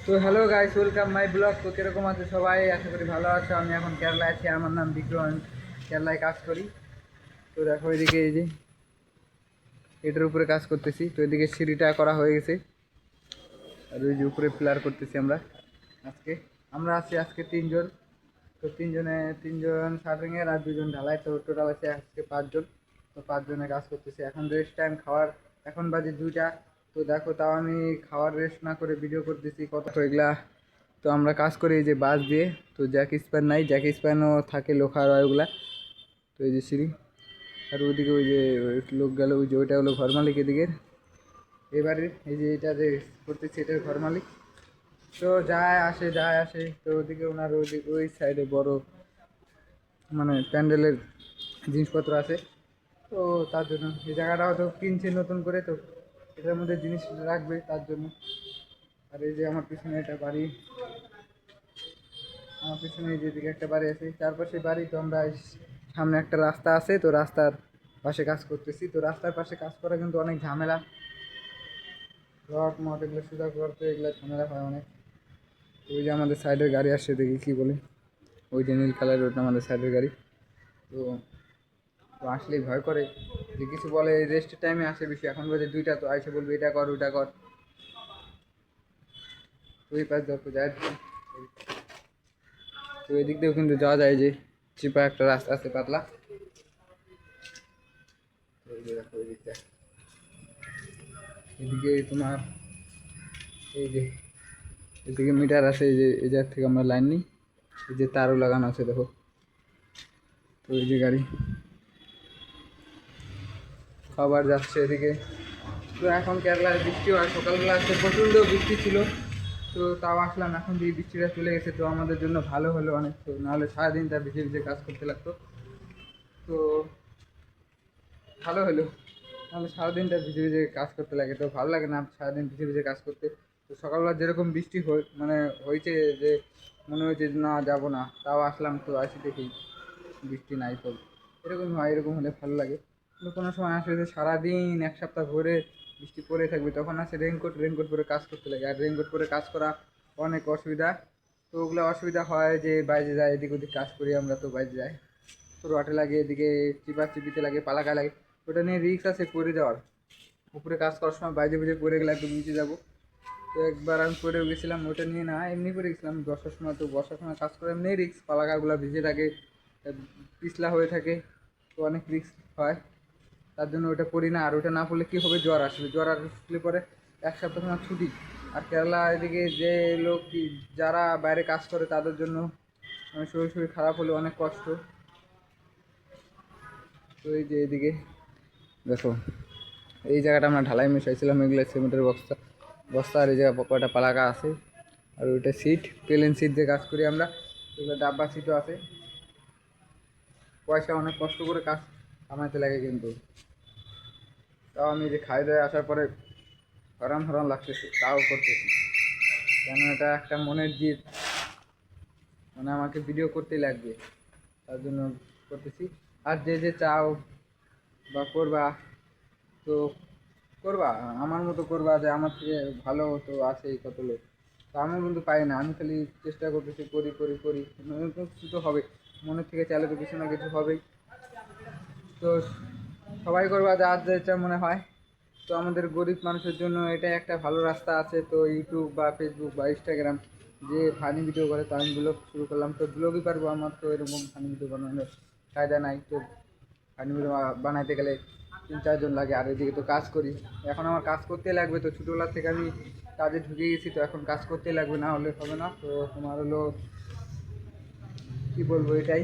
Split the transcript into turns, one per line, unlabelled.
তো hello guys, welcome my blog. তো কীরকম আছে সবাই? আশা করি ভালো আছো। আমি এখন কেরালায় আছি, আমার নাম বিক্রম, কেরালায় কাজ করি। তো দেখো এদিকে এই যে এটার উপরে কাজ করতেছি। তো এদিকে সিঁড়িটা করা হয়ে গেছে, আর ওই যে উপরে পিলার করতেছি আমরা। আজকে আমরা আছি আজকে তিনজন। তো তিনজন শাটারিংয়ের আর দুজন ঢালাই, তো টোটাল আছে আজকে পাঁচজন। তো পাঁচজনে কাজ করতেছি। এখন রেস্ট টাইম, খাওয়ার এখন বাজে 2টা। তো দেখো তাও আমি খাওয়ার রেস্ট না করে ভিডিও করতেছি কত এগুলা। তো আমরা কাজ করি এই যে বাস দিয়ে। তো জ্যাক স্প্যান নাই, জ্যাক স্প্যানও থাকে লোহার ওইগুলা। তো এই যে সিঁড়ি, আর ওইদিকে ওই যে লোক গেল, ওই যে ওইটা হলো ঘর মালিক এদিকের। এবারে এই যে এটা যে করতেছি এটার ঘর মালিক। তো যায় আসে। তো ওদিকে ওনার ওই সাইডে বড় মানে প্যান্ডেলের জিনিসপত্র আছে। তো তার জন্য এই জায়গাটা হয়তো কিনছে নতুন করে, তো এটার মধ্যে জিনিস রাখবে তার জন্য। আর এই যে আমার পিছনে একটা বাড়ি, আমার পিছনে যেদিকে একটা বাড়ি আছে, চারপাশে বাড়ি। তো আমরা সামনে একটা রাস্তা আছে, তো রাস্তার পাশে কাজ করতেছি। তো রাস্তার পাশে কাজ করা কিন্তু অনেক ঝামেলা, রড মট এগুলো সোজা করতে এগুলো ঝামেলা হয় অনেক। তো ওই যে আমাদের সাইডের গাড়ি আসছে, দেখি কী বলে। ওই যে নীল কালারের ওটা আমাদের সাইডের গাড়ি। তো তো আসলেই ভয় করে যে কিছু বলে। রেস্ট টাইমে আসে বেশি, এখন বাজে 2টা, তো আইসে বলবে এটা কর ওটা কর। তো এই পাশ দেখো যায়। তো এদিক দিয়েও কিন্তু যাওয়া যায়, যে চিপা একটা রাস্তা আছে পাতলা। তো এই যে দেখো এদিকটা, এদিকে তোমার এই যে এদিকে মিটার আছে, এই যে এই জায়গা থেকে আমরা লাইন নিই। এই যে তারও লাগানো আছে দেখো। তো এই যে গাড়ি খাবার যাচ্ছে এদিকে। তো এখন কেরালায় বৃষ্টি হয়, সকালবেলা আজকে প্রচণ্ড বৃষ্টি ছিল। তো তাও আসলাম, এখন দিয়ে বৃষ্টিটা চলে গেছে। তো আমাদের জন্য ভালো হলো অনেক। তো নাহলে সারাদিন তার ভিজে ভিজে কাজ করতে লাগতো। তো ভালো হলো, নাহলে সারাদিনটা ভিজে ভিজে কাজ করতে লাগে, তো ভালো লাগে না সারাদিন ভিজে ভিজে কাজ করতে। তো সকালবেলা যেরকম বৃষ্টি মানে হয়েছে, যে মনে হয়েছে যে না যাবো না, তাও আসলাম। তো আসি দেখি বৃষ্টি নাই। তো এরকম হয়, এরকম হলে ভালো লাগে। কিন্তু কোনো সময় আসে যে সারাদিন এক সপ্তাহ ভরে বৃষ্টি পড়ে থাকবে, তখন আসে রেনকোট পরে কাজ করতে লাগে। আর রেনকোট পরে কাজ করা অনেক অসুবিধা। তো ওগুলো অসুবিধা হয় যে বাইরে যায়, এদিক ওদিক কাজ করি আমরা, তো বাইরে যাই। তো রটে লাগে, এদিকে চিপিতে লাগে, পালাকা লাগে। ওটা নিয়ে রিস্ক আছে পড়ে যাওয়ার। উপরে কাজ করার সময় বাইরে বুঝে পড়ে গেলে একদম নিচে যাবো। তো একবার আমি পড়েও গেছিলাম, ওটা নিয়ে না এমনি করে গেছিলাম বর্ষার সময়। তো বর্ষার সময় কাজ করে এমনি রিস্ক, পালাকাগুলো ভিজে থাকে, পিছলা হয়ে থাকে। তো অনেক রিস্ক হয়, তার জন্য ওটা পড়ি না। আর ওটা না পড়লে কী হবে, জ্বর আসবে। জ্বর আসলে পরে এক সপ্তাহ সময় ছুটি। আর কেরালা এদিকে যে লোক যারা বাইরে কাজ করে তাদের জন্য শরীর খারাপ হলে অনেক কষ্ট। তো এই যে এদিকে দেখো, এই জায়গাটা আমরা ঢালাই মিশাইছিলাম, এগুলো সিমেন্টের বস্তা বস্তা। আর এই জায়গা কয়টা পালাকা আছে। আর ওইটা সিট, প্লেন সিট দিয়ে কাজ করি আমরা। এগুলো ডাব্বা সিটও আছে। পয়সা অনেক কষ্ট করে কাজ কামাইতে লাগে কিন্তু। তাও আমি যে খাই দায় আসার পরে হরান লাগতেছে, তাও করতেছি। কেন এটা একটা মনের জিদ, মানে আমাকে ভিডিও করতেই লাগবে, তার জন্য করতেছি। আর যে চাও বা করবা, তো করবা আমার মতো করবা, যে আমার থেকে ভালো তো আছেই কত লোক। তো আমিও কিন্তু পাই না, আমি খালি চেষ্টা করতেছি, করি কিছু তো হবে। মনের থেকে চাইলে তো কিছু না কিছু হবেই। তো সবাই করবা যার যেটা মনে হয়। তো আমাদের গরিব মানুষের জন্য এটাই একটা ভালো রাস্তা আছে। তো ইউটিউব বা ফেসবুক বা ইনস্টাগ্রাম যে ফানি ভিডিও করে, তো আমি ব্লগ শুরু করলাম। তো ব্লগই পারবো, আমার তো এরকম ফানি ভিডিও বানানোর কায়দা নাই। তো ফানি ভিডিও বানাইতে গেলে 3-4 জন লাগে। আর এদিকে তো কাজ করি, এখন আমার কাজ করতেই লাগবে। তো ছোটোবেলা থেকে আমি কাজে ঢুকে গেছি, তো এখন কাজ করতেই লাগবে, না হলে হবে না। তো তোমার হলো কী বলবো, এটাই।